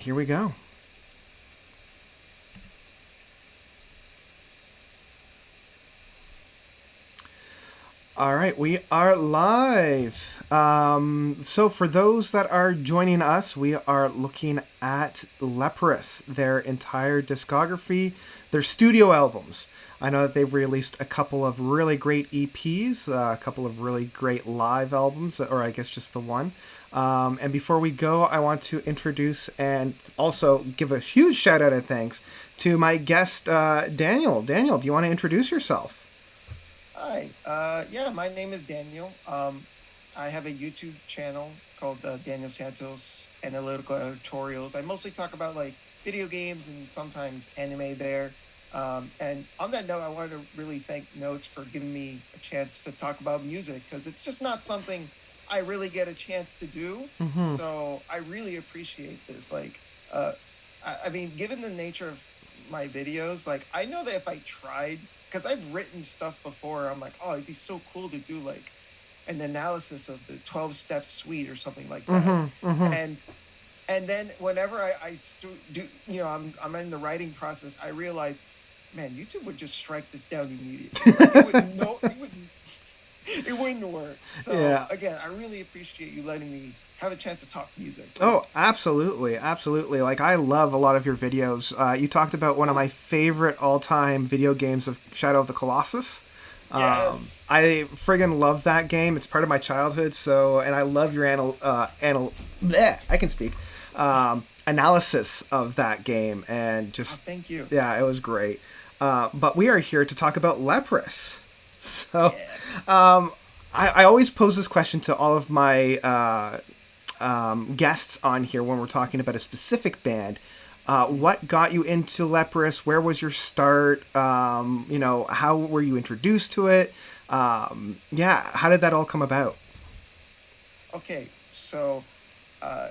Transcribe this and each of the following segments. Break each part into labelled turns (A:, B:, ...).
A: Here we go. All right, we are live. So, for those that are joining us, we are looking at Leprous, their entire discography, their studio albums. I know that they've released a couple of really great EPs, a couple of really great live albums, or I guess just the one. And before we go, I want to introduce and also give a huge shout out and thanks to my guest, Daniel. Daniel, do you want to introduce yourself?
B: Hi. Yeah, my name is Daniel. I have a YouTube channel called Daniel Santos Analytical Editorials. I mostly talk about like video games and sometimes anime there. And on that note, I wanted to really thank Notes for giving me a chance to talk about music because it's just not something I really get a chance to do.
A: Mm-hmm.
B: So I really appreciate this. Uh, I mean, given the nature of my videos, like I know that if I tried, because I've written stuff before, I'm like, oh, it'd be so cool to do like an analysis of the 12-step suite or something like that.
A: Mm-hmm. Mm-hmm.
B: And and then whenever do, I'm in the writing process, I realize, man, YouTube would just strike this down immediately. Like it wouldn't work. So
A: Yeah.
B: again, I really appreciate you letting me have a chance to talk music
A: Oh,
B: because
A: absolutely, absolutely. Like I love a lot of your videos. You talked about one of
B: oh
A: my favorite all-time video games of Shadow of the Colossus.
B: yes.
A: I friggin' love that game. It's part of my childhood. So, and I love your bleh, I can speak. Analysis of that game, and
B: Oh,
A: just
B: thank you.
A: yeah, it was great. But we are here to talk about Leprous. So,
B: Yeah.
A: I always pose this question to all of my guests on here when we're talking about a specific band. What got you into Leprous? Where was your start? How were you introduced to it? Yeah, how did that all come about?
B: Okay, so uh,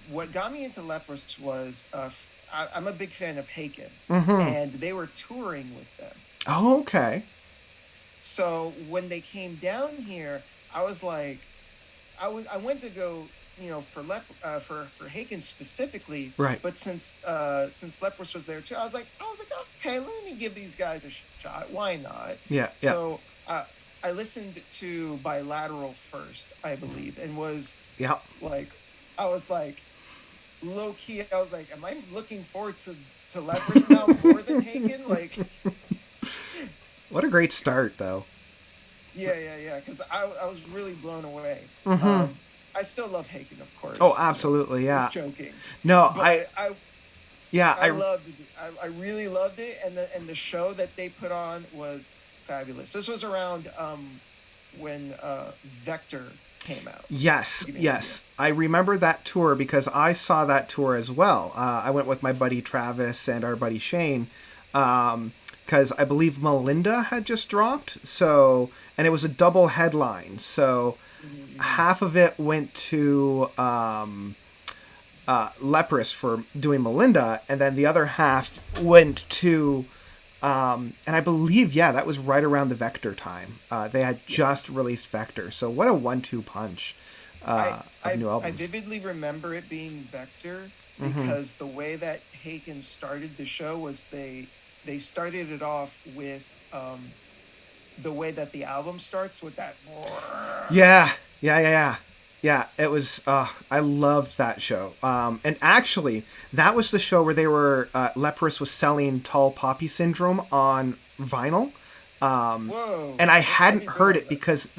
B: what got me into Leprous was I'm a big fan of Haken,
A: Mm-hmm.
B: and they were touring with them.
A: Oh, okay.
B: So when they came down here, I was like, I went to go, for Haken specifically,
A: Right.
B: but since Leprous was there too, I was like, okay, let me give these guys a shot. Why not?
A: Yeah. Yeah.
B: So I listened to Bilateral first, I believe, and
A: Yeah.
B: like, I was like low key, I was like, am I looking forward to Leprous now more than Haken? Like,
A: What a great start, though.
B: yeah, because I was really blown away.
A: Mm-hmm.
B: I still love Haken, of
A: Oh,
B: course,
A: absolutely.
B: just
A: Yeah.
B: joking,
A: No, I.
B: but
A: Yeah.
B: I loved it. I really loved it, and the show that they put on was fabulous. This was around when Vector came out, to
A: Yes,
B: give you an idea.
A: yes. I remember that tour because I saw that tour as well. I went with my buddy Travis and our buddy Shane because I believe Melinda had just dropped. So, and it was a double headline. So,
B: Mhm.
A: half of it went to Leprous for doing Melinda, and then the other half went to. And I believe, yeah, that was right around the Vector time. They had
B: Yeah.
A: just released Vector. So, what a 1-2 punch
B: I
A: of
B: I
A: new
B: I
A: albums.
B: vividly remember it being Vector
A: Mm-hmm.
B: because the way that Haken started the show was they started it off with the way that the album starts with that.
A: Yeah, yeah. Yeah, it was. I loved that show. And actually, that was the show where they were. Leprous was selling Tall Poppy Syndrome on vinyl,
B: Whoa!
A: and I
B: I
A: hadn't
B: didn't
A: heard
B: realize
A: it
B: that.
A: because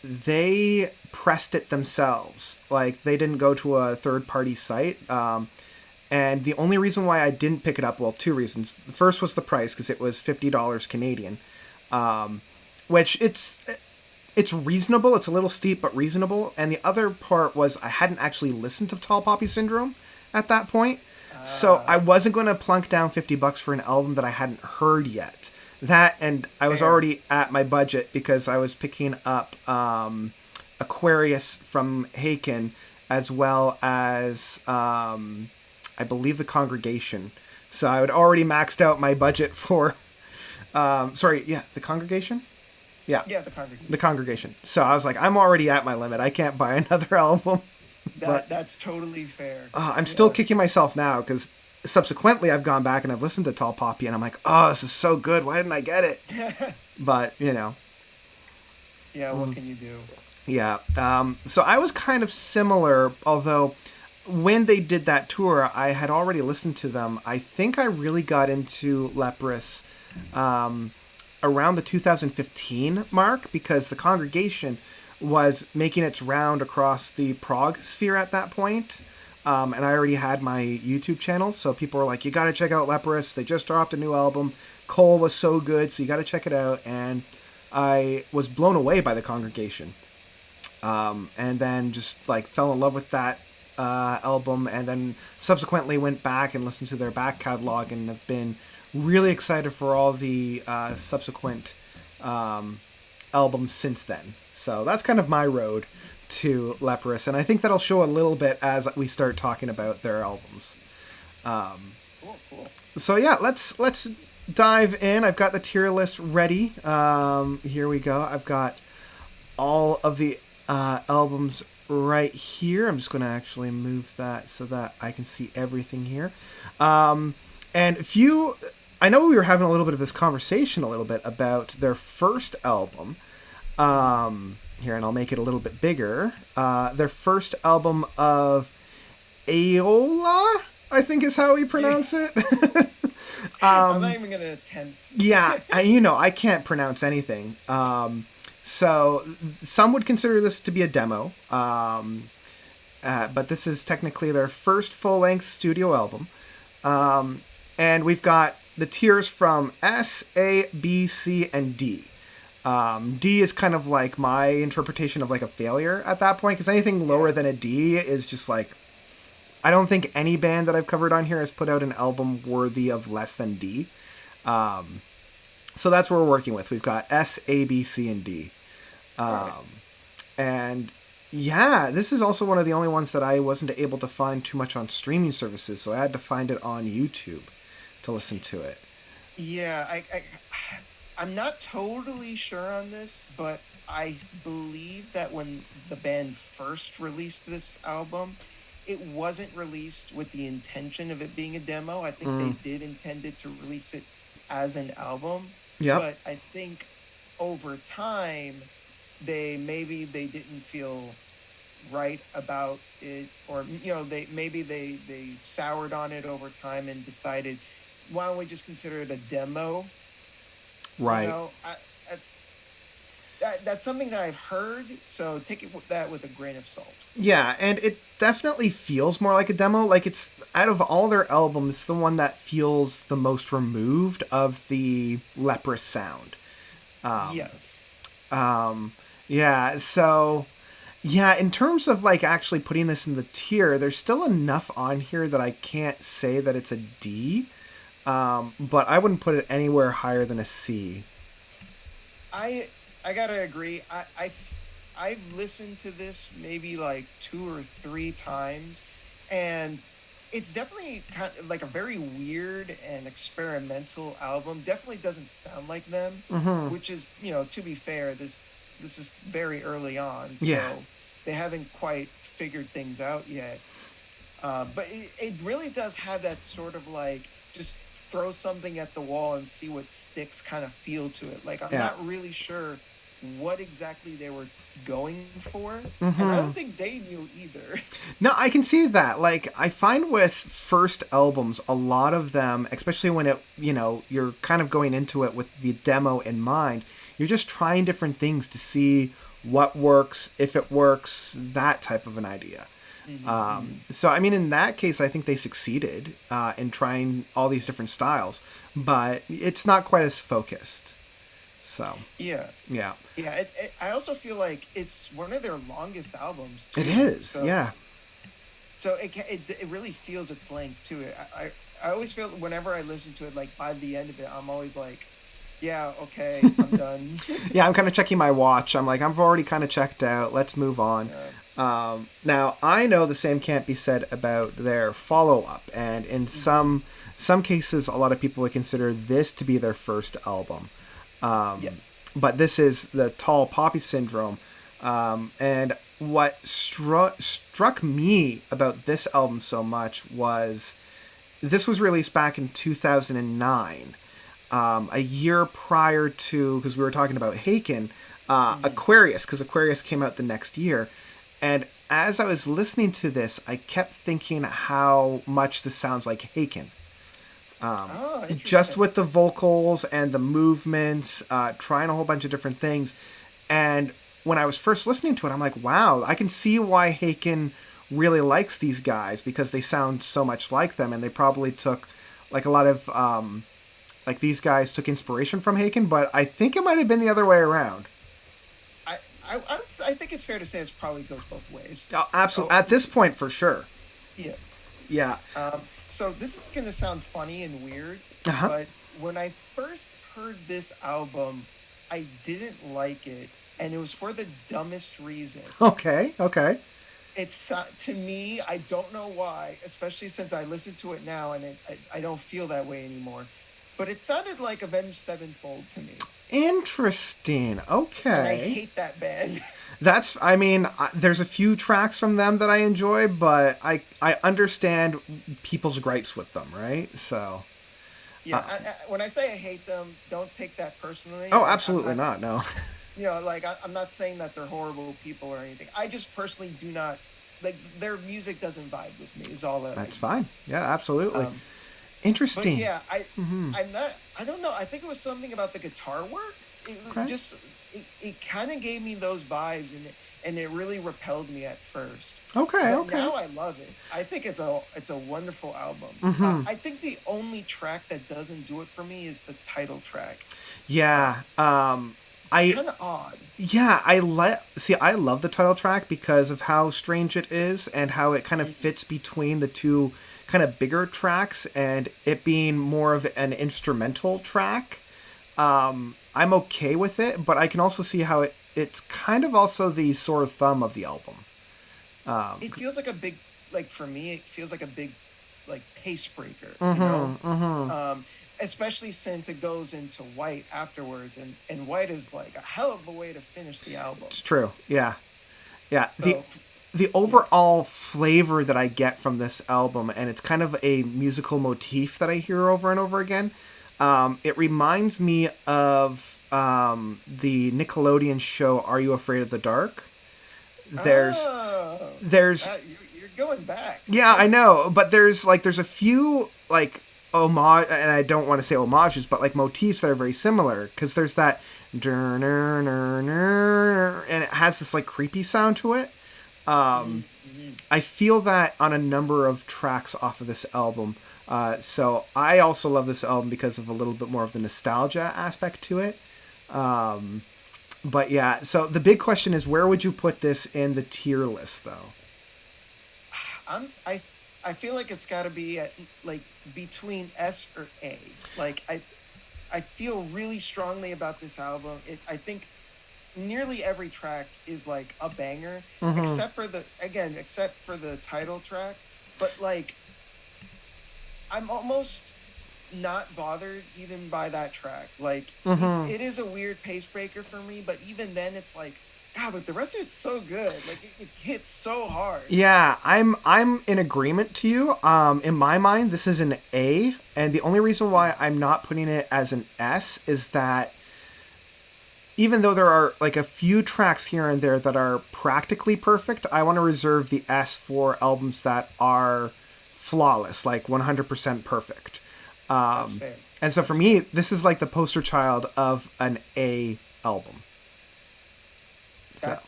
A: they pressed it themselves. Like they didn't go to a third party site. And the only reason why I didn't pick it up, well, two reasons. The first was the price because it was $50 Canadian, which it's reasonable. It's a little steep, but reasonable. And the other part was I hadn't actually listened to Tall Poppy Syndrome at that point, so I
B: Uh,
A: wasn't going to plunk down $50 for an album that I hadn't heard yet. That and I was
B: Fair.
A: already at my budget because I was picking up Aquarius from Haken as well as I believe the Congregation. So I had already maxed out my budget for sorry, yeah, the Congregation. Yeah,
B: Yeah, the
A: the
B: congregation.
A: Congregation. So I was like, I'm already at my limit. I can't buy another album. But
B: That's totally fair.
A: I'm still
B: Yeah.
A: kicking myself now because subsequently I've gone back and I've listened to Tall Poppy and I'm like, oh, this is so good. Why didn't I get it? But
B: Yeah, what can you do?
A: yeah. So I was kind of similar, although when they did that tour, I had already listened to them. I think I really got into Leprous around the 2015 mark because the congregation was making its round across the Prague sphere at that point. And I already had my YouTube channel, so people were like, you got to check out Leprous. They just dropped a new album. Cole was so good, so you got to check it out. And I was blown away by the congregation. And then just like fell in love with that album, and then subsequently went back and listened to their back catalog, and have been really excited for all the subsequent albums since then. So that's kind of my road to Leprous, and I think that'll show a little bit as we start talking about their albums.
B: Cool, cool.
A: So yeah, let's dive in. I've got the tier list ready. Here we go. I've got all of the albums right here. I'm just going to actually move that so that I can see everything here. And if you, I know we were having a little bit of this conversation a little bit about their first album. Here, and I'll make it a little bit bigger. Their first album of Aola, I think is how we pronounce it.
B: I'm not even gonna attempt.
A: Yeah, I can't pronounce anything. So some would consider this to be a demo, but this is technically their first full-length studio album. And we've got the tiers from S, A, B, C, and D. D is kind of like my interpretation of like a failure at that point, because anything lower than a D is just like, I don't think any band that I've covered on here has put out an album worthy of less than D. So that's what we're working with. We've got S, A, B, C, and D. And yeah, this is also one of the only ones that I wasn't able to find too much on streaming services, so I had to find it on YouTube to listen to it.
B: Yeah, I'm not totally sure on this, but I believe that when the band first released this album, it wasn't released with the intention of it being a demo. I think they did intend it to release it as an album.
A: Yep.
B: But I think over time, they didn't feel right about it, or they soured on it over time and decided, why don't we just consider it a demo?
A: Right.
B: That's something that I've heard, so take that with a grain of salt.
A: Yeah, and it definitely feels more like a demo. Like, it's, out of all their albums, the one that feels the most removed of the Leprous sound.
B: Yes.
A: Yeah, so yeah, in terms of like actually putting this in the tier, there's still enough on here that I can't say that it's a D. But I wouldn't put it anywhere higher than a C.
B: I gotta agree. I've listened to this maybe like 2 or 3 times, and it's definitely kind of like a very weird and experimental album. Definitely doesn't sound like them, which is, to be fair, this is very early on, so they haven't quite figured things out yet. But it really does have that sort of like, just throw something at the wall and see what sticks kind of feel to it. Like, I'm not really sure what exactly they were going for, and I don't think they knew either.
A: No, I can see that. Like, I find with first albums, a lot of them, especially when you're kind of going into it with the demo in mind, you're just trying different things to see what works, if it works, that type of an idea. So, I mean, in that case, I think they succeeded in trying all these different styles, but it's not quite as focused. So
B: yeah. I also feel like it's one of their longest albums too.
A: It is,
B: so,
A: yeah.
B: So it really feels its length too. I always feel whenever I listen to it, like by the end of it, I'm always like, yeah, okay, I'm done.
A: Yeah, I'm kind of checking my watch. I'm like, I've already kind of checked out. Let's move on. Now, I know the same can't be said about their follow-up, and in some cases, a lot of people would consider this to be their first album.
B: Yes.
A: But this is the Tall Poppy Syndrome, and what struck me about this album so much was this was released back in 2009, a year prior to, because we were talking about Haken,
B: Mm-hmm.
A: Aquarius, because Aquarius came out the next year. And as I was listening to this, I kept thinking how much this sounds like Haken.
B: Oh,
A: Just
B: interesting.
A: with the vocals and the movements, trying a whole bunch of different things. And when I was first listening to it, I'm like, wow, I can see why Haken really likes these guys because they sound so much like them, and they probably took like a lot of like these guys took inspiration from Haken, but I think it might have been the other way around.
B: I, I think it's fair to say it probably goes both ways.
A: Absolutely,
B: Oh,
A: at this point for sure.
B: yeah.
A: Yeah.
B: So this is going to sound funny and weird,
A: Uh huh.
B: but when I first heard this album, I didn't like it, and it was for the dumbest reason.
A: Okay. Okay.
B: It's to me, I don't know why, especially since I listen to it now, and I don't feel that way anymore. But it sounded like Avenged Sevenfold to me,
A: Interesting.
B: and I
A: Okay.
B: hate that band.
A: That's. I mean, there's a few tracks from them that I enjoy, but I understand people's gripes with them, right? So.
B: Yeah,
A: Uh,
B: when I say I hate them, don't take that personally.
A: oh,
B: I'm
A: absolutely
B: not,
A: not. No.
B: like I'm not saying that they're horrible people or anything. I just personally do not like their music doesn't vibe with me. Is all that I
A: That's
B: mean.
A: fine. Yeah, absolutely.
B: Um, but
A: Interesting.
B: yeah,
A: Mm-hmm.
B: I'm not. I don't know. I think it was something about the guitar work. It was
A: Okay.
B: just it kind of gave me those vibes, and it really repelled me at first.
A: Okay.
B: But
A: Okay.
B: now I love it. I think it's a wonderful album.
A: Mm-hmm.
B: I think the only track that doesn't do it for me is the title track.
A: Yeah.
B: It's
A: I
B: kind of odd.
A: yeah. I love the title track because of how strange it is and how it kind of
B: Mhm.
A: fits between the two kind of bigger tracks and it being more of an instrumental track. I'm okay with it, but I can also see how it's kind of also the sore thumb of the album. Um,
B: It feels like a big, like for me, it feels like a big, like pace breaker, you know?
A: mm-hmm. Mm-hmm.
B: Um, Especially since it goes into White afterwards, and White is like a hell of a way to finish the album.
A: It's true. Yeah. Yeah.
B: So,
A: The
B: yeah.
A: overall flavor that I get from this album, and it's kind of a musical motif that I hear over and over again. It reminds me of the Nickelodeon show "Are You Afraid of the Dark?" There's,
B: Oh,
A: there's,
B: you're going back.
A: yeah, I know, but there's a few like homage, and I don't want to say homages, but like motifs that are very similar because there's that, and it has this like creepy sound to it.
B: Mm-hmm.
A: I feel that on a number of tracks off of this album. So I also love this album because of a little bit more of the nostalgia aspect to it. But yeah, so the big question is where would you put this in the tier list, though?
B: I'm I feel like it's got to be at like between S or A. Like I feel really strongly about this album. I think nearly every track is like a banger,
A: Mm-hmm.
B: except for the title track. But like I'm almost not bothered even by that track. Like
A: Mm-hmm.
B: it is a weird pace breaker for me, but even then it's like God, but the rest of it's so good. Like it hits so hard.
A: Yeah, I'm in agreement to you. In my mind, this is an A, and the only reason why I'm not putting it as an S is that even though there are like a few tracks here and there that are practically perfect, I want to reserve the S for albums that are flawless, like 100% perfect.
B: That's
A: Um,
B: fair.
A: and so for
B: That's
A: me,
B: fair.
A: this is like the poster child of an A album. So,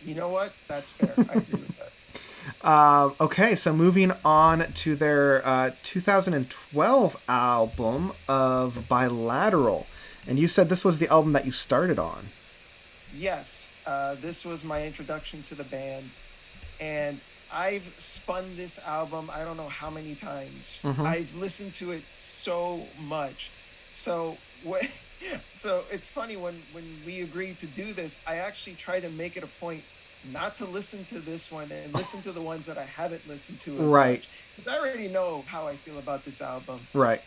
B: You know what? That's fair. I agree with that.
A: okay, so moving on to their 2012 album of Bilateral. And you said this was the album that you started on.
B: Yes, this was my introduction to the band, and I've spun this album I don't know how many times.
A: Mm-hmm.
B: I've listened to it so much. So what? So it's funny when we agreed to do this, I actually tried to make it a point not to listen to this one and listen to the ones that I haven't listened to as
A: Right,
B: much because I already know how I feel about this album.
A: right.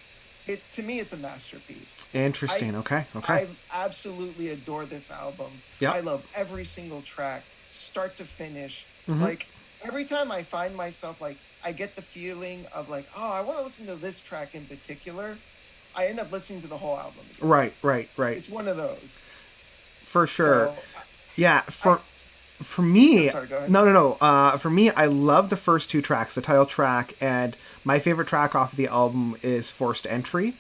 B: It to me, it's a masterpiece. I
A: Interesting. Okay, okay.
B: I absolutely adore this album.
A: Yep.
B: I love every single track. start to finish.
A: Mm-hmm.
B: Like every time I find myself like I get the feeling of like, oh, I want to listen to this track in particular, I end up listening to the whole album again.
A: Right, right, right.
B: It's one of those.
A: For sure.
B: So
A: Yeah,
B: I
A: for
B: I'm
A: me,
B: sorry, go ahead.
A: no. For me, I love the first two tracks, the title track, and my favorite track off of the album is Forced Entry.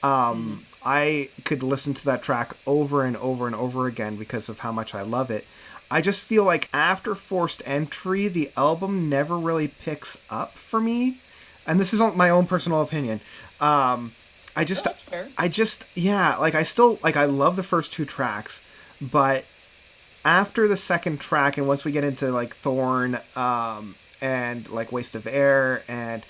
B: Mm,
A: I could listen to that track over and over and over again because of how much I love it. I just feel like after Forced Entry, the album never really picks up for me. And this is my own personal opinion. I
B: no,
A: just,
B: that's fair.
A: yeah, like I still, like I love the first two tracks, but after the second track and once we get into like Thorn, and like Waste of Air, and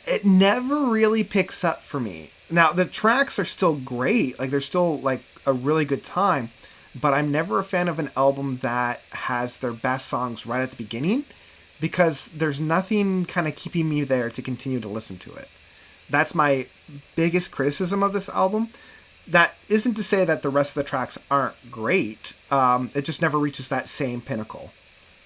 A: it never really picks up for me. Now the tracks are still great, like they're still like a really good time, but I'm never a fan of an album that has their best songs right at the beginning because there's nothing kind of keeping me there to continue to listen to it. That's my biggest criticism of this album. That isn't to say that the rest of the tracks aren't great. It just never reaches that same pinnacle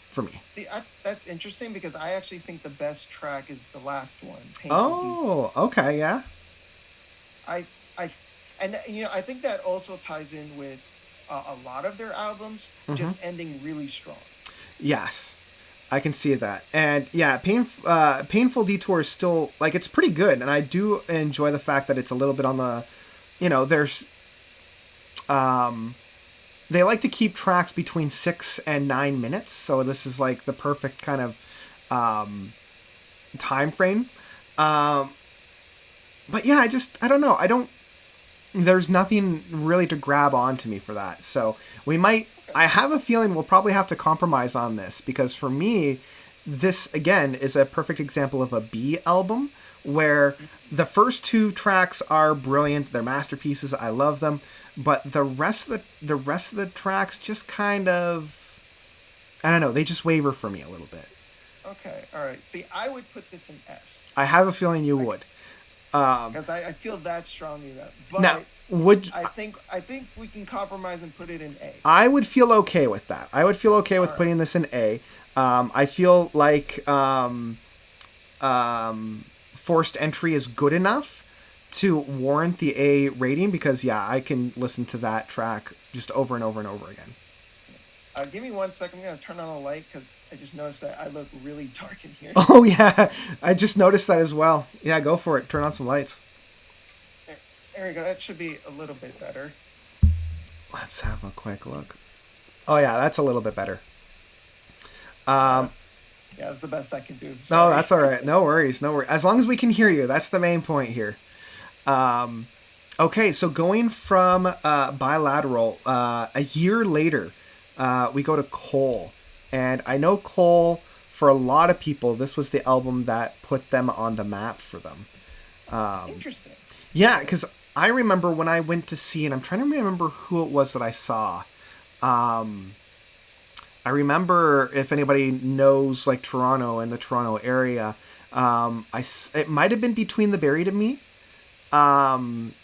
A: for me.
B: See, that's interesting because I actually think the best track is the last one, Painful Detour.
A: Oh, okay, yeah.
B: I I and I think that also ties in with a lot of their albums
A: Mm-hmm.
B: just ending really strong.
A: Yes, I can see that. And yeah, Painful Detour is still, like, it's pretty good. And I do enjoy the fact that it's a little bit on the, there's, um, they like to keep tracks between 6 and 9 minutes. So this is like the perfect kind of, time frame. Um, but yeah, I don't know. There's nothing really to grab onto me for that. So
B: Okay.
A: I have a feeling we'll probably have to compromise on this because for me, this again is a perfect example of a B album where the first two tracks are brilliant. They're masterpieces. I love them. But the rest of the tracks just kind of, I don't know, they just waver for me a little bit.
B: Okay. All right. See, I would put this in S.
A: I have a feeling you
B: Like
A: would. Um,
B: because I feel that strongly about it.
A: now,
B: But
A: would
B: I think we can compromise and put it in A.
A: I would feel okay with that. I would feel okay
B: All
A: with
B: right.
A: putting this in A. I feel like Forced Entry is good enough to warrant the A rating because, yeah, I can listen to that track just over and over and over again.
B: Give me 1 second. I'm gonna turn on a light because I just noticed that I look really dark in here.
A: Oh, yeah. I just noticed that as well. Yeah, go for it. Turn on some lights.
B: There, there we go. That should be a little bit better.
A: Let's have a quick look. Oh, yeah, that's a little bit better.
B: Yeah,
A: Um,
B: that's the best I can do.
A: no,
B: Sorry.
A: that's all right. No worries. No worries. As long as we can hear you, that's the main point here. Um, Okay, so going from Bilateral, a year later, we go to Cole. And I know Cole, for a lot of people, this was the album that put them on the map for them.
B: Interesting.
A: Yeah,
B: Okay.
A: because I remember when I went to see, and I'm trying to remember who it was that I saw. Um, I remember, if anybody knows like Toronto and the Toronto area, it might have been Between the Buried and Me,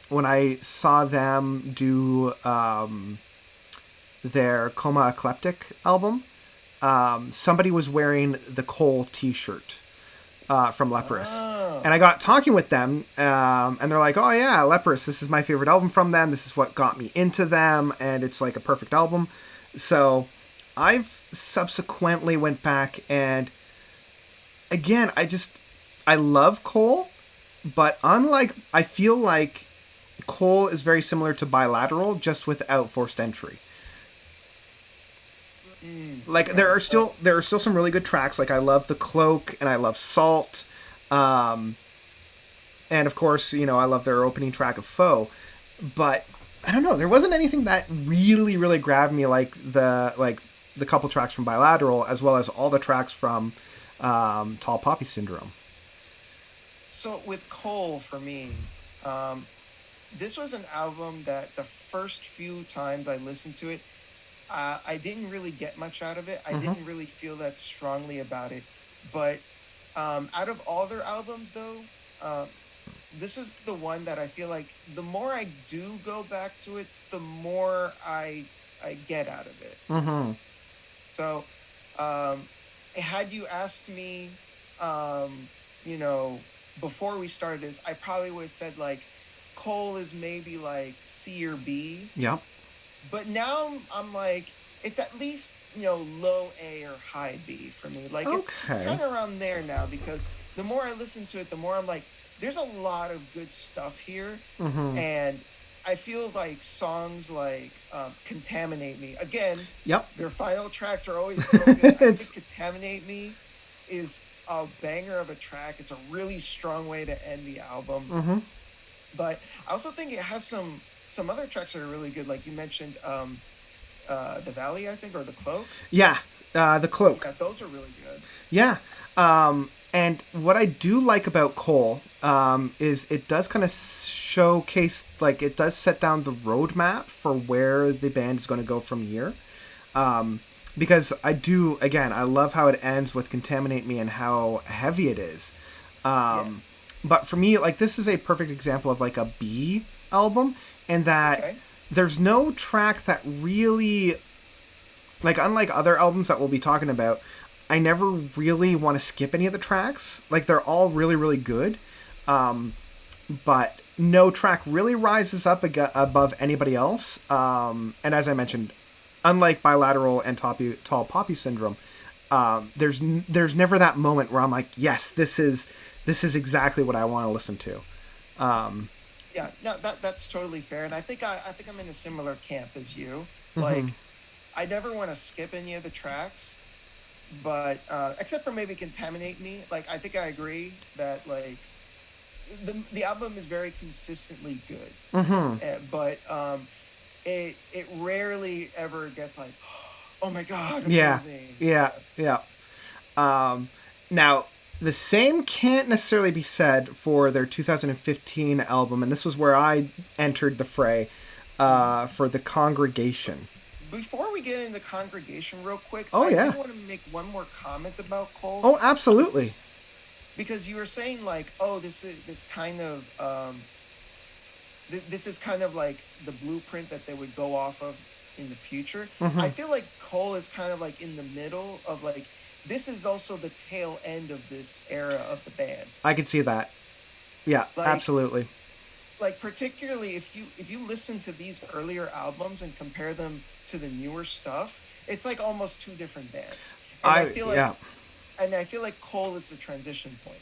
A: when I saw them do their Coma Eclectic album. Somebody was wearing the Cole T-shirt from Leprous,
B: Oh,
A: and I got talking with them, and they're like, "Oh yeah, Leprous. This is my favorite album from them. This is what got me into them, and it's like a perfect album." So I've subsequently went back and again, I love Cole, but unlike I feel like Cole is very similar to Bilateral, just without Forced Entry. Like
B: okay. So
A: there are still some really good tracks. Like I love The Cloak and I love Salt, um, and of course I love their opening track of Foe. But I don't know. There wasn't anything that really grabbed me like the couple tracks from Bilateral, as well as all the tracks from Tall Poppy Syndrome.
B: so with Cole for me, um, this was an album that the first few times I listened to it, I didn't really get much out of it. I
A: Mm-hmm.
B: didn't really feel that strongly about it. But out of all their albums, though, uh, this is the one that I feel like the more I do go back to it, the more I get out of it.
A: Mm-hmm.
B: So, um, had you asked me, um, you know, before we started this, I probably would have said like Cole is maybe like C or B.
A: Yep.
B: But now I'm like, it's at least, low A or high B for me. Like it's
A: Okay.
B: kind of around there now, because the more I listen to it, the more I'm like, there's a lot of good stuff here.
A: Mm-hmm.
B: And I feel like songs like Contaminate Me, again,
A: Yep.
B: their final tracks are always so good. I think
A: It's.
B: Contaminate Me is a banger of a track. It's a really strong way to end the album.
A: Mm-hmm.
B: But I also think it has some other tracks that are really good. Like you mentioned, The Valley, I think, or The Cloak.
A: Yeah. The cloak.
B: Yeah, those are really good.
A: Yeah. And what I do like about Cole is it does kind of showcase, like, it does set down the roadmap for where the band is going to go from here. Because I do, again, I love how it ends with Contaminate Me and how heavy it is. Um,
B: Yes.
A: but for me, like, this is a perfect example of like a B album, in that
B: Okay.
A: there's no track that really, like, unlike other albums that we'll be talking about, I never really want to skip any of the tracks. Like, they're all really, really good. But no track really rises up above anybody else. And as I mentioned, unlike Bilateral and Tall Poppy Syndrome, there's never that moment where I'm like, yes, this is exactly what I want to listen to.
B: Yeah. No, that's totally fair. And I think I'm in a similar camp as you.
A: Mm-hmm.
B: Like, I never want to skip any of the tracks, but except for maybe Contaminate Me. Like, I think I agree that like the album is very consistently good.
A: Mm-hmm.
B: But it rarely ever gets like, oh my god,
A: Yeah.
B: amazing.
A: Yeah.
B: Yeah.
A: Yeah. Now, the same can't necessarily be said for their 2015 album, and this was where I entered the fray,
B: Mhm.
A: for The Congregation.
B: Before we get into Congregation real quick,
A: Oh,
B: I do
A: yeah.
B: want to make one more comment about Cole,
A: Oh, absolutely.
B: because you were saying like, oh, this kind of this is kind of like the blueprint that they would go off of in the future.
A: Mm-hmm.
B: I feel like Cole is kind of like in the middle of like, this is also the tail end of this era of the band.
A: I could see that. Yeah,
B: Like
A: absolutely.
B: particularly if you listen to these earlier albums and compare them to the newer stuff, it's like almost two different bands. And I
A: I
B: feel
A: yeah.
B: like and I feel like Cole is the transition point.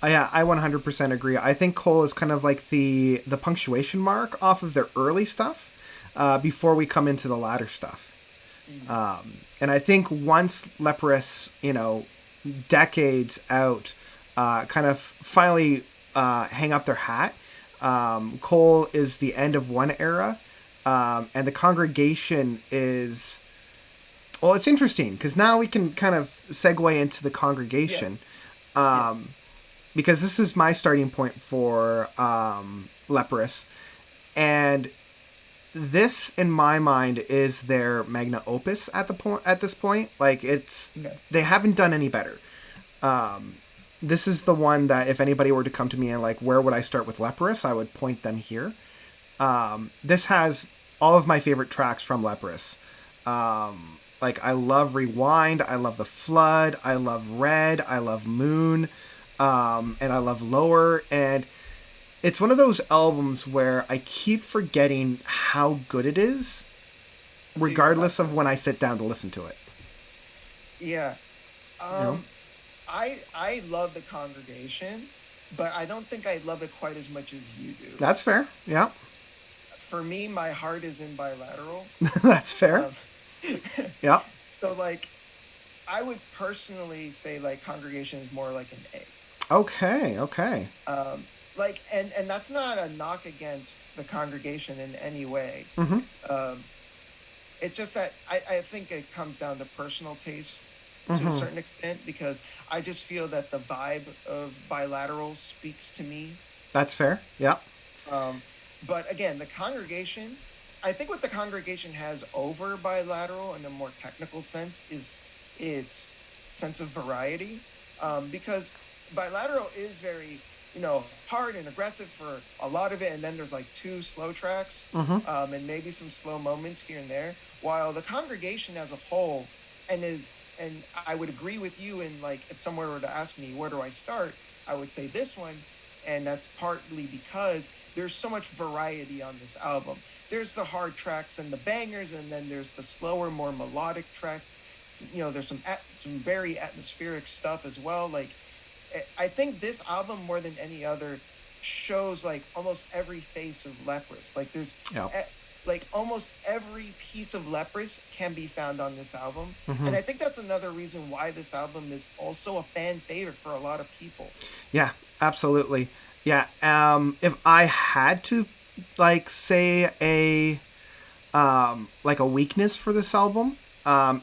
A: Yeah, I 100% agree. I think Cole is kind of like the punctuation mark off of their early stuff, before we come into the latter stuff.
B: Mm.
A: And I think once Leprous, decades out, kind of finally hang up their hat, Cole is the end of one era, and the Congregation is. Well, it's interesting because now we can kind of segue into the Congregation,
B: Yes. Yes.
A: because this is my starting point for Leprous, and this, in my mind, is their magna opus at this point. Like, it's
B: Okay.
A: they haven't done any better. This is the one that if anybody were to come to me and like, where would I start with Leprous, I would point them here. This has all of my favorite tracks from Leprous. Like, I love Rewind, I love The Flood, I love Red, I love Moon, and I love Lower. And it's one of those albums where I keep forgetting how good it is,
B: Until you go back
A: regardless
B: to
A: of
B: it.
A: when I sit down to listen to it.
B: Yeah.
A: You know?
B: Um, I love the Congregation, but I don't think I love it quite as much as you do.
A: That's fair. Yeah.
B: For me, my heart is in Bilateral.
A: That's fair.
B: Um,
A: Yeah.
B: so like, I would personally say like Congregation is more like an A.
A: Okay. Okay.
B: Like, and that's not a knock against the Congregation in any way.
A: Mm-hmm.
B: Um, it's just that I think it comes down to personal taste to a
A: Mm-hmm.
B: certain extent, because I just feel that the vibe of Bilateral speaks to me.
A: That's fair. Yeah.
B: Um, but again, the Congregation, I think what the Congregation has over Bilateral in a more technical sense is its sense of variety. Because Bilateral is very, hard and aggressive for a lot of it, and then there's like two slow tracks,
A: Mm-hmm.
B: and maybe some slow moments here and there. While the Congregation as a whole and I would agree with you. And like, if someone were to ask me where do I start, I would say this one, and that's partly because there's so much variety on this album. There's the hard tracks and the bangers, and then there's the slower, more melodic tracks. There's some very atmospheric stuff as well. Like, I think this album more than any other shows like almost every face of Leprous. Like
A: Yeah.
B: like almost every piece of Leprous can be found on this album.
A: Mm-hmm.
B: And I think that's another reason why this album is also a fan favorite for a lot of people.
A: Yeah, absolutely. Yeah. If I had to like say a weakness for this album,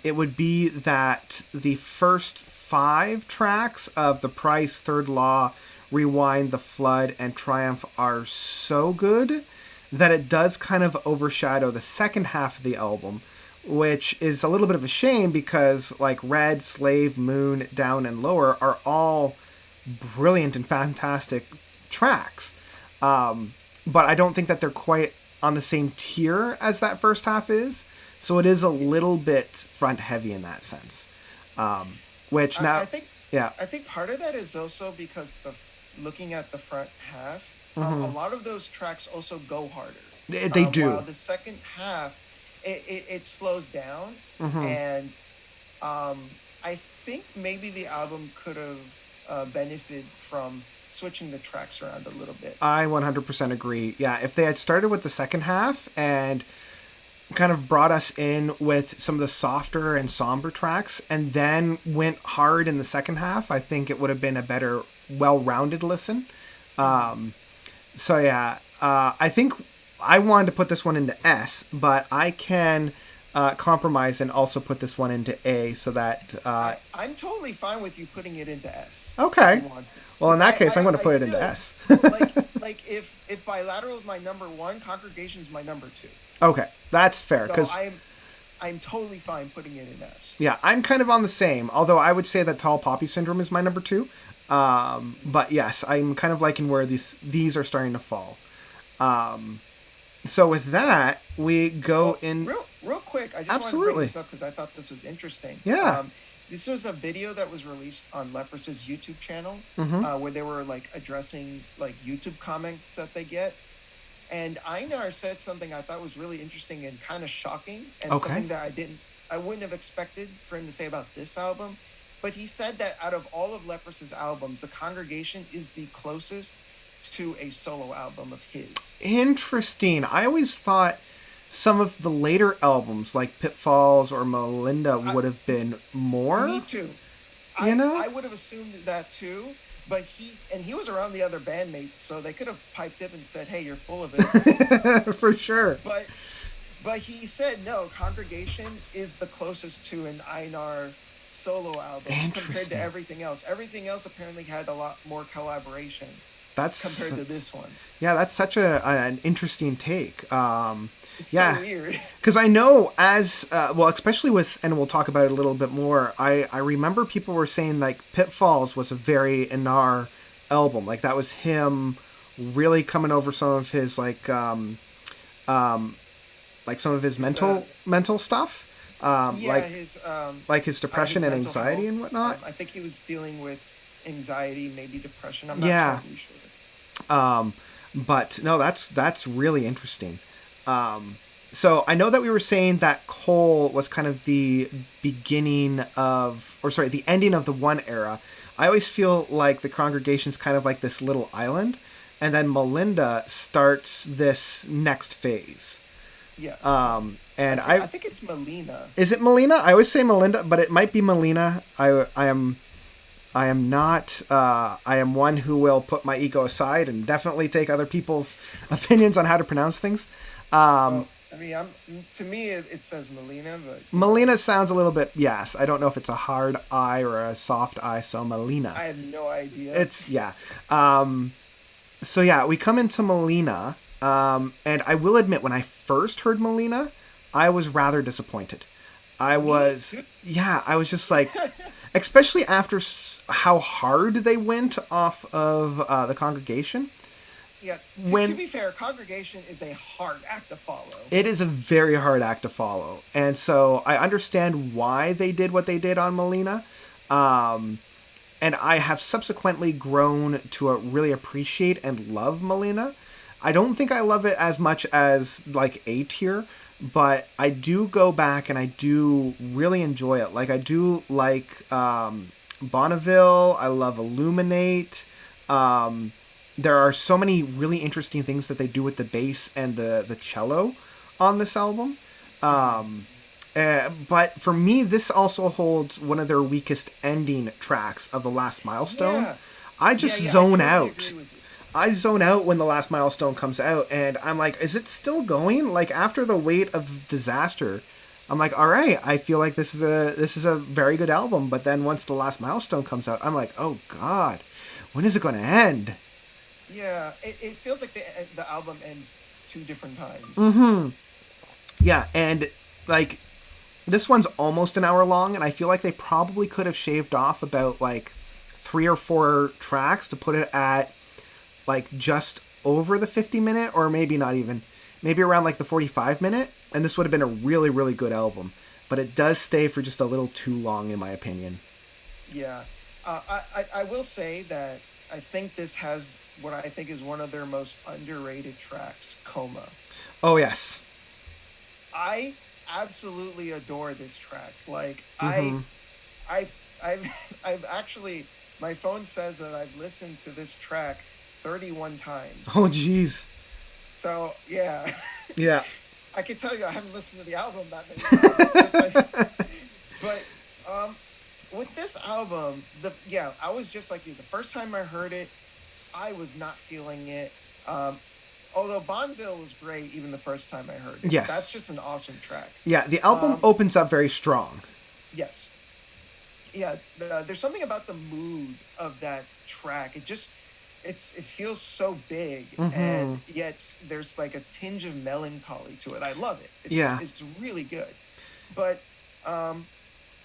A: it would be that the first 5 tracks of The Price, Third Law, Rewind, The Flood, and Triumph are so good that it does kind of overshadow the second half of the album, which is a little bit of a shame because like Red, Slave, Moon, Down, and Lower are all brilliant and fantastic tracks. But I don't think that they're quite on the same tier as that first half is. So it is a little bit front heavy in that sense. Which now,
B: I think
A: yeah.
B: I think part of that is also because looking at the front half,
A: Mm-hmm.
B: a lot of those tracks also go harder.
A: They do.
B: While the second half, it slows down,
A: Mm-hmm.
B: and I think maybe the album could have benefited from switching the tracks around a little bit.
A: I 100% agree. Yeah, if they had started with the second half and kind of brought us in with some of the softer and somber tracks and then went hard in the second half, I think it would have been a better, well-rounded listen. So yeah, I think I wanted to put this one into S, but I can compromise and also put this one into A so that...
B: I'm totally fine with you putting it into S.
A: Okay.
B: If you want to.
A: Well, in that case, I'm going to put it into S.
B: like if Bilateral is my number 1, Congregation's my number 2.
A: Okay, that's fair.
B: So I'm totally fine putting it in S.
A: Yeah, I'm kind of on the same. Although I would say that Tall Poppy Syndrome is my number 2. But yes, I'm kind of liking where these are starting to fall. So with that, we go in...
B: Real quick, I just want to bring this up because I thought this was interesting.
A: Yeah.
B: This was a video that was released on Leprous's YouTube channel, where they were like addressing like YouTube comments that they get. And Einar said something I thought was really interesting and kind of shocking, and something that I wouldn't have expected for him to say about this album. But he said that out of all of Leprous's albums, The Congregation is the closest to a solo album of his.
A: Interesting. I always thought some of the later albums, like Pitfalls or Molina, would have been more.
B: Me too.
A: You know?
B: I would have assumed that too. But he was around the other bandmates, so they could have piped up and said, "Hey, you're full of it."
A: For sure.
B: But he said no. Congregation is the closest to an Einar solo album compared to everything else. Everything else apparently had a lot more collaboration. Compared to this one.
A: Yeah, that's such an interesting take.
B: It's so weird.
A: Because I know especially with, and we'll talk about it a little bit more, I remember people were saying like Pitfalls was a very Einar album. Like that was him really coming over some of his like some of his mental stuff. His depression and anxiety and whatnot.
B: I think he was dealing with anxiety, maybe depression. I'm not totally sure.
A: But no, that's really interesting. So I know that we were saying that Cole was kind of the beginning of, the ending of the one era. I always feel like the Congregation's kind of like this little island, and then Melinda starts this next phase.
B: Yeah.
A: And
B: I think it's Molina.
A: Is it Molina? I always say Melinda, but it might be Molina. I am not. I am one who will put my ego aside and definitely take other people's opinions on how to pronounce things.
B: To me, it says Molina, but
A: Molina sounds a little bit. Yes, I don't know if it's a hard I or a soft I. So Molina.
B: I have no idea.
A: It's So yeah, we come into Molina, and I will admit, when I first heard Molina, I was rather disappointed. I was just like. Especially after how hard they went off of the Congregation.
B: Yeah, to
A: when
B: be fair, Congregation is a hard act to follow.
A: it is a very hard act to follow, and so I understand why they did what they did on Molina. Um, and I have subsequently grown to really appreciate and love Molina. I don't think I love it as much as like A tier, but I do go back and I do really enjoy it. Like I do like Bonneville. I love Illuminate. Um, there are so many really interesting things that they do with the bass and the cello on this album. But for me, this also holds one of their weakest ending tracks of the last milestone.
B: Yeah,
A: I just
B: I
A: zone
B: totally
A: out.
B: agree with you.
A: I zone out when the last milestone comes out, and I'm like, is it still going? Like after the weight of disaster, I'm like, all right, I feel like this is a very good album. But then once the last milestone comes out, I'm like, oh god, when is it going to end?
B: Yeah, it feels like the album ends two different times.
A: Yeah, and like this one's almost an hour long, and I feel like they probably could have shaved off about like 3 or 4 tracks to put it at like just over the 50-minute, or maybe not even, maybe around like the 45-minute, and this would have been a really, really good album. But it does stay for just a little too long, in my opinion.
B: Yeah, I will say that I think this has what I think is one of their most underrated tracks, Coma.
A: Oh, yes.
B: I absolutely adore this track. Like
A: Mm-hmm.
B: I've I've actually, my phone says that I've listened to this track 31 times.
A: Oh, jeez.
B: So yeah,
A: Yeah.
B: I can tell you I haven't listened to the album that many times. Just like, but with this album, I was just like you. The first time I heard it, I was not feeling it. Um, Although Bonneville was great, even the first time I heard it.
A: Yes.
B: That's just an awesome track.
A: Yeah, the album opens up very strong.
B: Yes. Yeah, there's something about the mood of that track. It feels so big, and yet there's like a tinge of melancholy to it. I love it. It's really good. But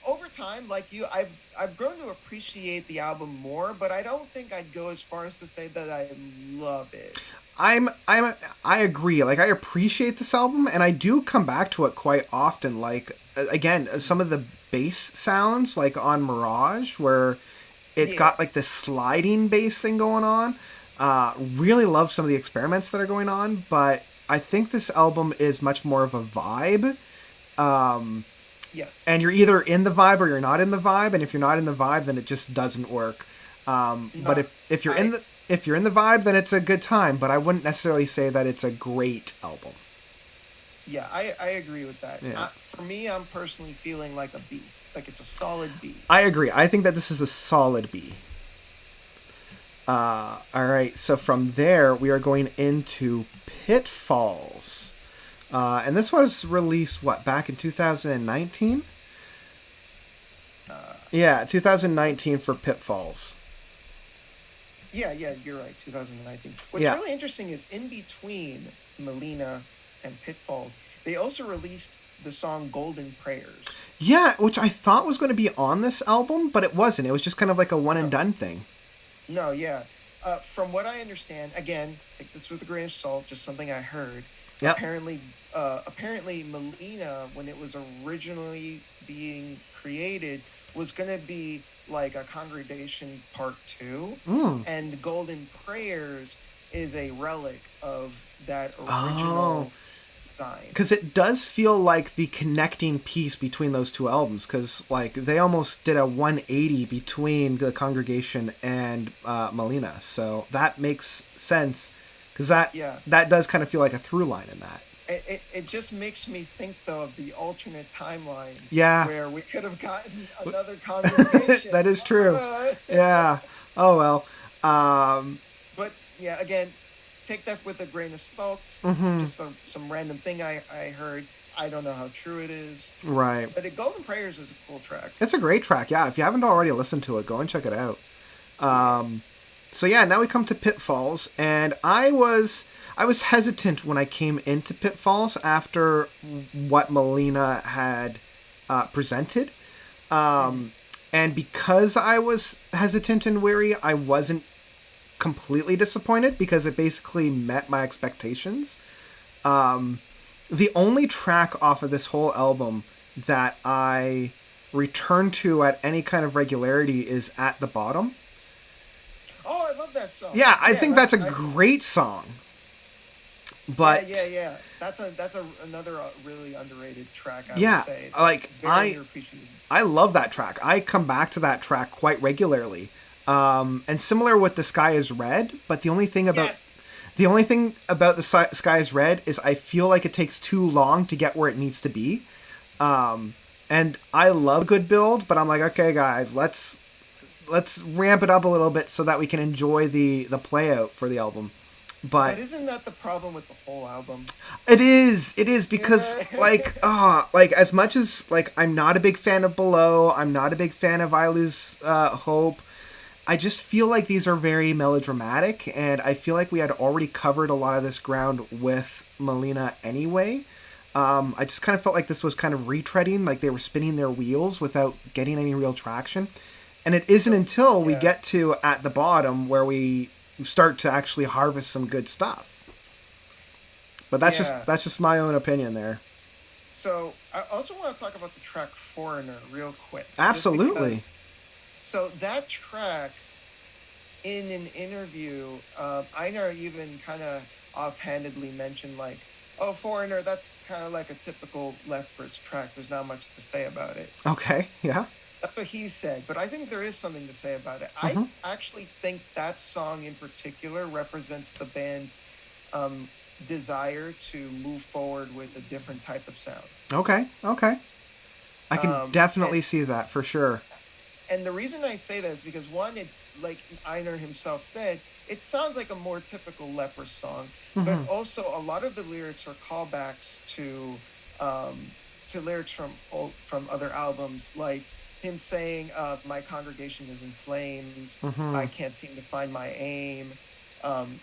B: over time, like you, I've grown to appreciate the album more, but I don't think I'd go as far as to say that I love it.
A: I agree. Like I appreciate this album, and I do come back to it quite often. Like again, some of the bass sounds, like on Mirage, where it's got like this sliding bass thing going on. Really love some of the experiments that are going on, but I think this album is much more of a vibe.
B: Yes.
A: And you're either in the vibe or you're not in the vibe, and if you're not in the vibe, then it just doesn't work. But if you're in the vibe, then it's a good time. But I wouldn't necessarily say that it's a great album.
B: Yeah, I agree with that.
A: Yeah.
B: For me, I'm personally feeling like a B. Like it's a solid B.
A: I agree. I think that this is a solid B. All right. So from there, we are going into Pitfalls. And this was released, back in 2019? Yeah, 2019 for Pitfalls.
B: Yeah, you're right, 2019. What's really interesting is in between Molina and Pitfalls, they also released the song Golden Prayers.
A: Yeah, which I thought was going to be on this album, but it wasn't. It was just kind of like a one-and-done thing.
B: No, yeah. From what I understand, again, take this with a grain of salt, just something I heard.
A: Yep.
B: Apparently Molina, when it was originally being created, was going to be like a Congregation Part 2. And the Golden Prayers is a relic of that original design.
A: Because it does feel like the connecting piece between those two albums, because like they almost did a 180 between the Congregation and Molina, so that makes sense, because that does kind of feel like a through line in that.
B: It just makes me think, though, of the alternate timeline.
A: Yeah.
B: Where we could have gotten another Congregation.
A: That is true. Yeah. Oh, well.
B: But, yeah, again, take that with a grain of salt. Just some random thing I heard. I don't know how true it is.
A: Right.
B: But Golden Prayers is a cool track.
A: It's a great track, yeah. If you haven't already listened to it, go and check it out. So, yeah, now we come to Pitfalls, and I was hesitant when I came into Pitfalls after what Molina had presented. And because I was hesitant and wary, I wasn't completely disappointed because it basically met my expectations. The only track off of this whole album that I return to at any kind of regularity is At the Bottom.
B: Oh, I love that song.
A: Yeah, I
B: Yeah,
A: think that's a great song. But
B: yeah. That's another really underrated track. I would
A: yeah,
B: say
A: like
B: very underappreciated.
A: I love that track. I come back to that track quite regularly. And similar with The Sky is Red, but
B: Yes.
A: the only thing about The Sky is Red is I feel like it takes too long to get where it needs to be. And I love a good build, but I'm like, okay, guys, let's ramp it up a little bit so that we can enjoy the play out for the album.
B: But
A: But
B: isn't that the problem with the whole album?
A: it is because
B: Yeah.
A: like as much as like I'm not a big fan of Below, I'm not a big fan of I Lose Hope. I just feel like these are very melodramatic, and I feel like we had already covered a lot of this ground with Molina anyway. I just kind of felt like this was kind of retreading, like they were spinning their wheels without getting any real traction. And it isn't until we
B: Yeah.
A: get to At the Bottom where we start to actually harvest some good stuff. But
B: Yeah.
A: that's just my own opinion there.
B: So I also want to talk about the track Foreigner real quick. Just
A: Absolutely.
B: because so that track in an interview, Einar even kind of offhandedly mentioned like, "Oh, Foreigner, that's kind of like a typical Leprous track. There's not much to say about it."
A: Okay. Yeah.
B: That's what he said, but I think there is something to say about it.
A: Mm-hmm.
B: Actually think that song in particular represents the band's um, desire to move forward with a different type of sound.
A: Okay. Okay. I can
B: Um, and
A: definitely see that for sure.
B: and the reason I say that is because one, it like Einar himself said, it sounds like a more typical Leprous song, but
A: Mm-hmm.
B: also a lot of the lyrics are callbacks um, to lyrics from other albums, like him saying, "My congregation is in flames.
A: Mm-hmm.
B: I can't seem to find my aim," um,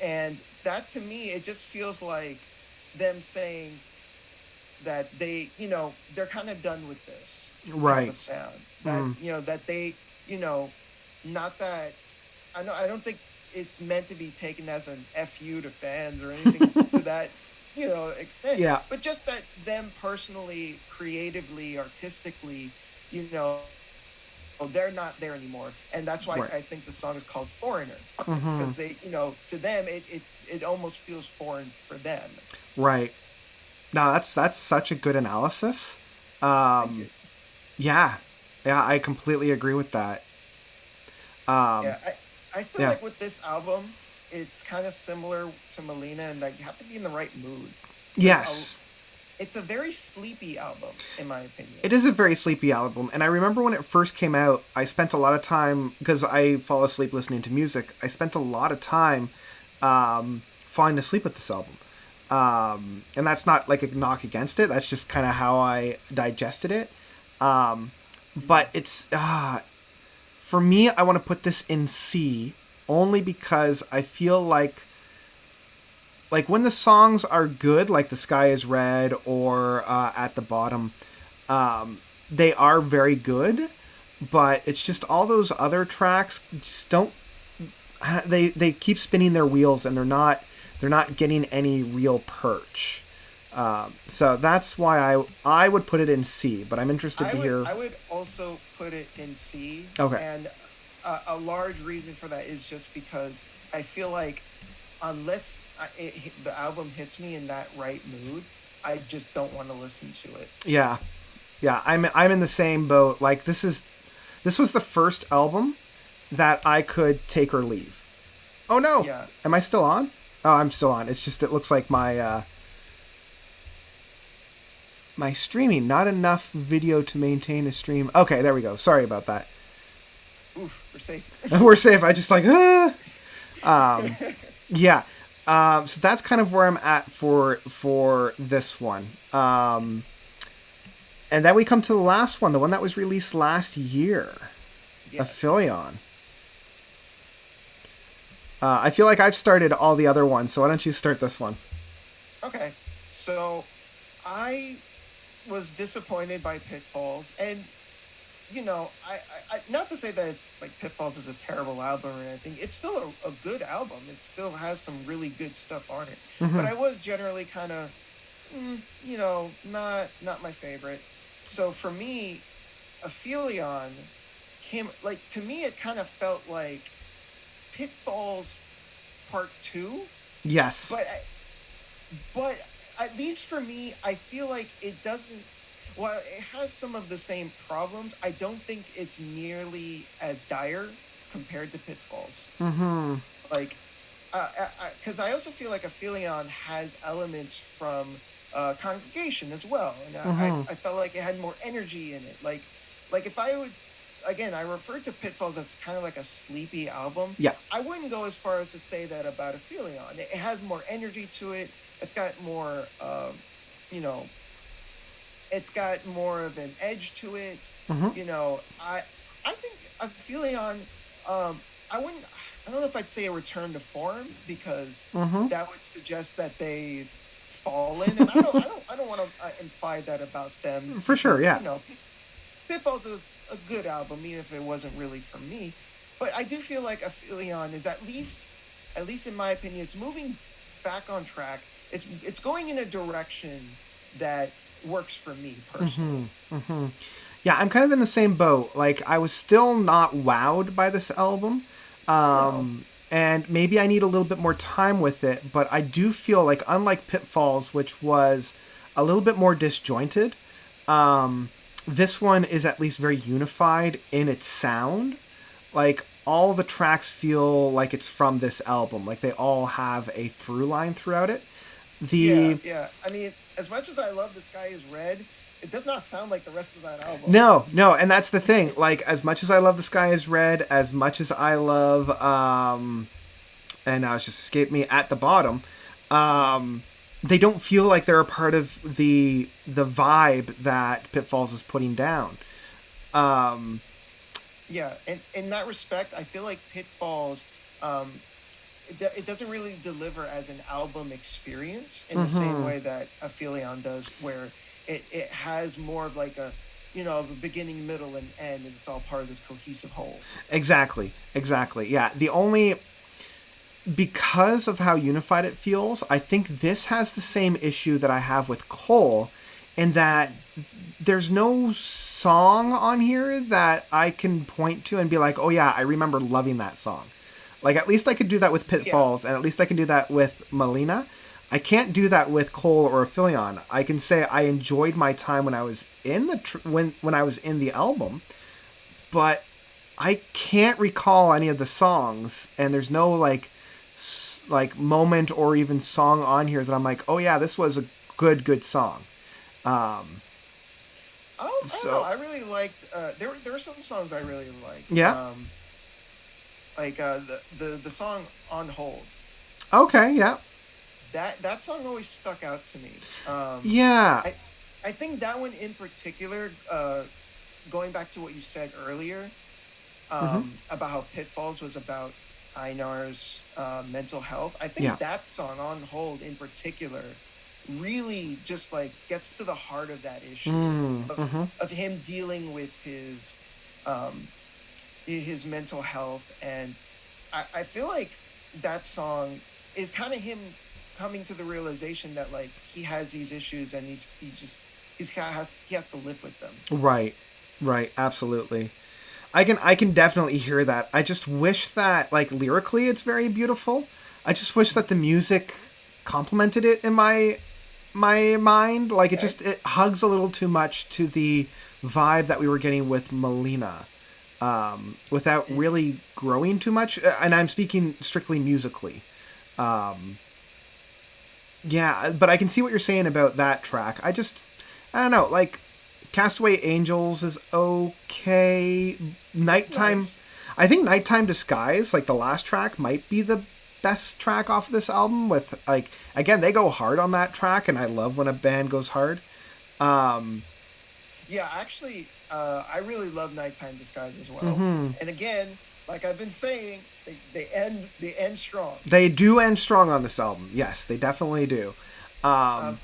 B: and that to me, it just feels like them saying that they're kind of done with this type
A: Right.
B: of sound, that
A: Mm.
B: that they you know not that I don't think it's meant to be taken as an fu to fans or anything to that extent,
A: Yeah.
B: but just that them personally, creatively, artistically, you know they're not there anymore, and that's why
A: Right.
B: I think the song is called Foreigner,
A: Mm-hmm.
B: because they, to them, it almost feels foreign for them.
A: Right. No, that's such a good analysis.
B: Thank you.
A: Yeah. Yeah, I completely agree with that. Um,
B: Yeah, I feel
A: yeah.
B: like with this album, it's kind of similar to Molina, and that you have to be in the right mood, because
A: Yes.
B: it's a very sleepy album, in my opinion.
A: It is a very sleepy album, and I remember when it first came out, I spent a lot of time because I fall asleep listening to music. I spent a lot of time falling asleep with this album, and that's not like a knock against it. That's just kind of how I digested it. But it's for me, I want to put this in C only because I feel like when the songs are good, like The Sky is Red or At the Bottom, they are very good, but it's just all those other tracks just don't. They keep spinning their wheels and they're not getting any real perch. So that's why I would put it in C. But I'm interested
B: I
A: to
B: would
A: hear.
B: I would also put it in C,
A: Okay.
B: and a large reason for that is just because I feel like unless the album hits me in that right mood, I just don't want to listen to it.
A: Yeah. Yeah. I'm in the same boat. Like this was the first album that I could take or leave. Oh no.
B: Yeah.
A: Am I still on? Oh, I'm still on. It's just it looks like my streaming, not enough video to maintain a stream. Okay, there we go. Sorry about that.
B: Oof, we're safe.
A: We're safe. I just like yeah. So that's kind of where I'm at for this one. And then we come to the last one, the one that was released last year,
B: Yes.
A: Aphelion. I feel like I've started all the other ones, so why don't you start this one?
B: Okay. So I was disappointed by Pitfalls, and not to say that it's like Pitfalls is a terrible album or anything. It's still a good album. It still has some really good stuff on it. But
A: Mm-hmm.
B: I was generally kind of, not my favorite. So for me, Aphelion came like to me. It kind of felt like Pitfalls Part Two,
A: Yes.
B: but but at least for me, I feel like it doesn't. While it has some of the same problems, I don't think it's nearly as dire compared to Pitfalls.
A: Mm-hmm.
B: Like, because I also feel like Aphelion has elements from Congregation as well, and
A: Mm-hmm.
B: I felt like it had more energy in it. Like if I would, again, I referred to Pitfalls as kind of like a sleepy album.
A: Yeah.
B: I wouldn't go as far as to say that about Aphelion. It has more energy to it. It's got more, you know, it's got more of an edge to it.
A: Mm-hmm.
B: I think Aphelion, I wouldn't. I don't know if I'd say a return to form because
A: Mm-hmm.
B: that would suggest that they've fallen, and I don't want to imply that about them
A: For sure.
B: because
A: Yeah.
B: Pitfalls was a good album, even if it wasn't really for me. But I do feel like Aphelion is at least in my opinion, it's moving back on track. It's going in a direction that works for me
A: Mm-hmm.
B: personally.
A: Mm-hmm. Yeah, I'm kind of in the same boat. Like, I was still not wowed by this album.
B: No,
A: And maybe I need a little bit more time with it, but I do feel like, unlike Pitfalls, which was a little bit more disjointed, this one is at least very unified in its sound. Like, all the tracks feel like it's from this album. Like, they all have a through line throughout it.
B: yeah,
A: The
B: yeah. I mean, as much as I love The Sky Is Red, it does not sound like the rest of that album.
A: No, no, and that's the thing. Like, as much as I love The Sky Is Red, as much as I love, and now it's just escaped me at the bottom, they don't feel like they're a part of the vibe that Pitfalls is putting down. Um,
B: Yeah, and in that respect, I feel like Pitfalls, um, it doesn't really deliver as an album experience in the same
A: mm-hmm.
B: way that Aphelion does, where it has more of like a beginning, middle, and end, and it's all part of this cohesive whole.
A: Exactly, exactly. Yeah, the only because of how unified it feels, I think this has the same issue that I have with Cole, in that there's no song on here that I can point to and be like, oh yeah, I remember loving that song. Like, at least I could do that with
B: Yeah,
A: Pitfalls, and at least I can do that with Molina. I can't do that with Cole or Aphelion. I can say I enjoyed my time when I was in when I was in the album, but I can't recall any of the songs, and there's no like moment or even song on here that I'm like, oh yeah, this was a good song. Um,
B: I don't know.
A: so
B: I really liked. There were some songs I really liked.
A: yeah,
B: Like the song "On Hold."
A: okay, yeah,
B: That song always stuck out to me.
A: yeah,
B: I I think that one in particular, going back to what you said earlier,
A: mm-hmm.
B: about how Pitfalls was about Einar's mental health. I
A: Yeah,
B: think that song "On Hold" in particular really just like gets to the heart of that issue
A: mm-hmm.
B: of him dealing with um, his mental health, and I feel like that song is kind of him coming to the realization that like he has these issues and he has to live with them.
A: Right, right, absolutely. I can definitely hear that. I just wish that, like, lyrically it's very beautiful. I just wish that the music complemented it in my mind. Like,
B: Okay.
A: it hugs a little too much to the vibe that we were getting with Molina, without really growing too much. And I'm speaking strictly musically. Um, yeah, but I can see what you're saying about that track. I don't know. Like, Castaway Angels is okay.
B: It's
A: Nighttime,
B: nice.
A: I think Nighttime Disguise, like the last track, might be the best track off of this album. With, like, again, they go hard on that track, and I love when a band goes hard. Um,
B: Yeah, actually, I really love Nighttime Disguise as well.
A: hmm
B: And again, like I've been saying, they end strong.
A: They do end strong on this album. Yes, they definitely do.
B: Um,
A: Um,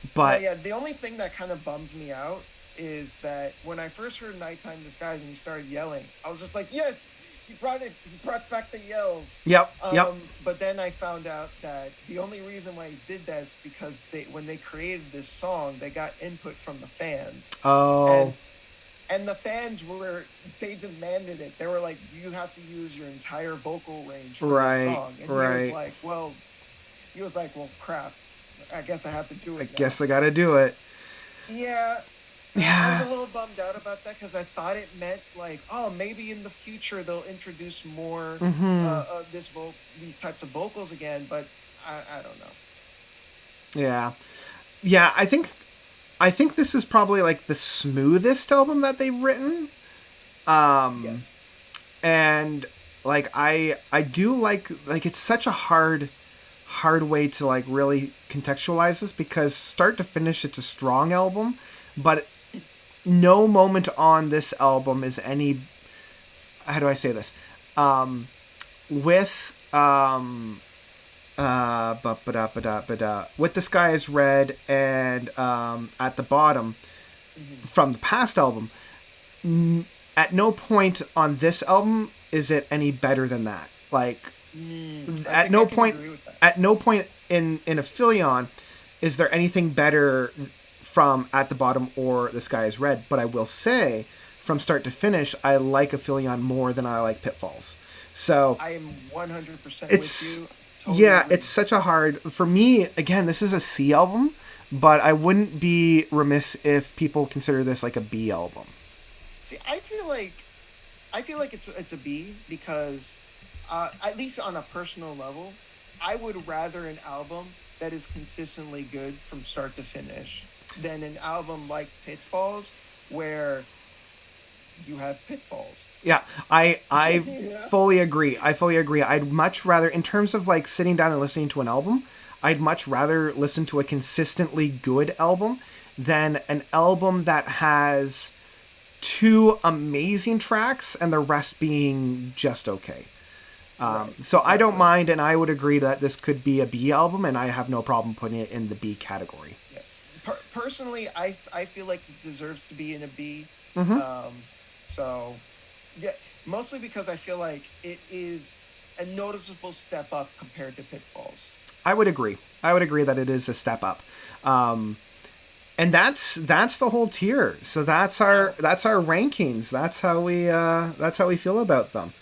B: Now,
A: but
B: yeah, the only thing that kind of bums me out is that when I first heard Nighttime Disguise and he started yelling, I was just like, yes, he brought it. He brought back the yells.
A: Yep. Yep.
B: But then I found out that the only reason why he did that is because when they created this song, they got input from the fans,
A: Oh.
B: and the fans they demanded it. They were like, you have to use your entire vocal range for this
A: Right.
B: song, and
A: Right.
B: he was like, well, crap. I guess I have to do
A: I
B: it now.
A: guess I gotta do it.
B: Yeah, I was a
A: Yeah.
B: little bummed out about that because I thought it meant like, oh, maybe in the future they'll introduce more
A: Mm-hmm.
B: these types of vocals again, but I don't know.
A: Yeah. Yeah. I think this is probably like the smoothest album that they've written.
B: Yes.
A: And like I do like it's such a hard way to like really contextualize this because start to finish it's a strong album, but no moment on this album is any, how do I say this, with with the sky is red and at the bottom
B: Hmm.
A: from the past album, at no point on this album is it any better than that. Like
B: I
A: at
B: think I
A: no
B: can
A: point
B: agree with that.
A: at no point in Aphelion is there anything better from at the bottom or the sky is red. But I will say, from start to finish, I like Aphelion more than I like Pitfalls. So
B: I am 100% with
A: it's,
B: you. Totally
A: yeah,
B: agree.
A: it's such a hard, for me. Again, this is a C album, but I wouldn't be remiss if people consider this like a B album.
B: See, I feel like it's a B because, at least on a personal level, I would rather an album that is consistently good from start to finish than an album like Pitfalls where you have pitfalls.
A: Yeah, I
B: Yeah.
A: fully agree. I fully agree. I'd much rather, in terms of like sitting down and listening to an album, I'd much rather listen to a consistently good album than an album that has two amazing tracks and the rest being just okay.
B: Right.
A: So I don't
B: Exactly.
A: mind, and I would agree that this could be a B album, and I have no problem putting it in the B category.
B: Yeah. Personally, I feel like it deserves to be in a B.
A: Mm-hmm.
B: Um, so yeah, mostly because I feel like it is a noticeable step up compared to Pitfalls.
A: I would agree. I would agree that it is a step up. Um, and that's the whole tier. So
B: Wow.
A: that's our rankings. That's how we feel about them.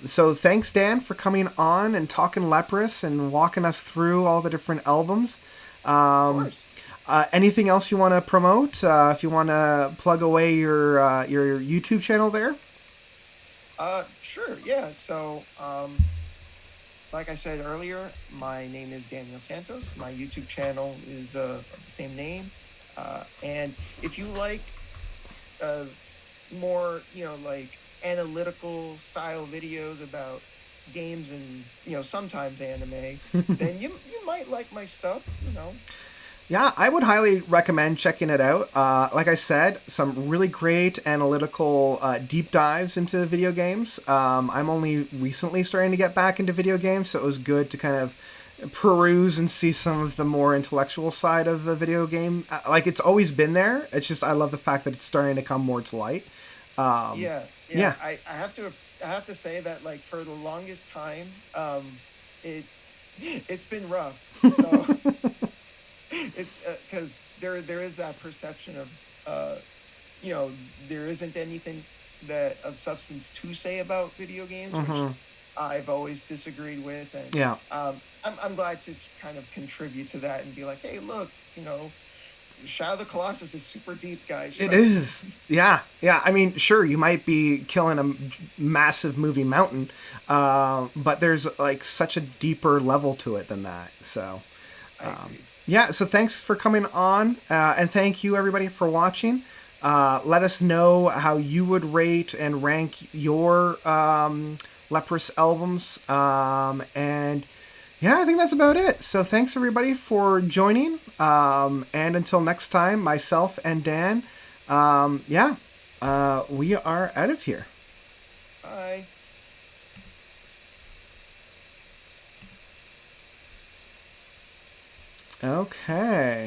A: So thanks, Dan, for coming on and talking Leprous and walking us through all the different albums.
B: Of
A: Um,
B: course.
A: Anything else you want to promote? If you want to plug away your YouTube channel there.
B: Sure. Yeah. So, like I said earlier, my name is Daniel Santos. My YouTube channel is of the same name. And if you like uh, more, like analytical style videos about games and sometimes anime, then you might like my stuff.
A: Yeah, I would highly recommend checking it out. Like I said, some really great analytical deep dives into video games. I'm only recently starting to get back into video games, so it was good to kind of peruse and see some of the more intellectual side of the video game. Like it's always been there. It's just I love the fact that it's starting to come more to light. Um,
B: Yeah, yeah.
A: yeah,
B: I have to say that like for the longest time, it it's been rough. So it's because there is that perception of uh, you know there isn't anything that of substance to say about video games, which
A: hmm,
B: I've always disagreed with, and
A: yeah.
B: I'm glad to kind of contribute to that and be like, hey, look, Shadow of the Colossus is super deep, guys.
A: It
B: Trust me.
A: is. Yeah, yeah. I mean, sure, you might be killing a massive moving mountain, but there's like such a deeper level to it than that. So,
B: I agree.
A: yeah. So thanks for coming on, and thank you everybody for watching. Let us know how you would rate and rank your Leprous albums, and yeah, I think that's about it. So thanks everybody for joining. And until next time, myself and Dan, yeah, we are out of here.
B: Bye.
A: Okay.